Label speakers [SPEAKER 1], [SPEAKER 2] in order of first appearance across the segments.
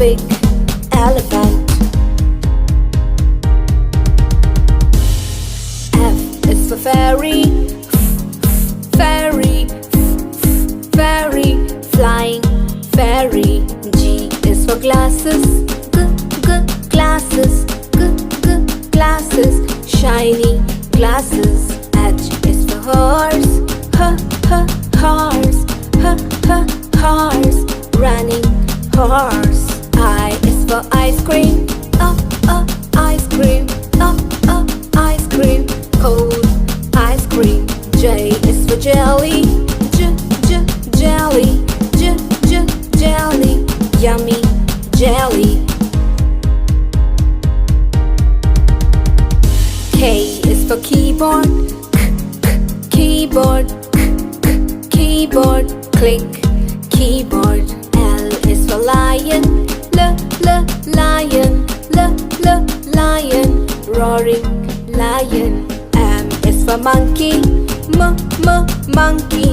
[SPEAKER 1] big elephant. F is for fairy, fairy, fairy, flying fairy. G is for glasses, glasses, glasses, shiny glasses. H is for horse, horse, horse, running horse. I is for ice cream, ice cream, ice cream, cold ice cream. J is for jelly, jelly, jelly, yummy jelly. K is for keyboard, keyboard, keyboard, click keyboard. L is for lion, lion, lion, roaring lion. M is for monkey, monkey,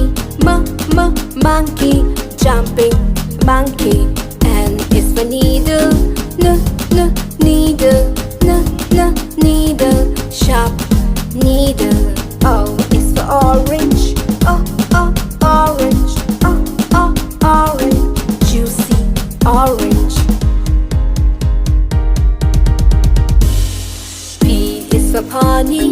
[SPEAKER 1] monkey, jumping monkey. N is for needle, needle, needle, sharp needle. O is for orange, orange, orange, juicy orange. P is for pony,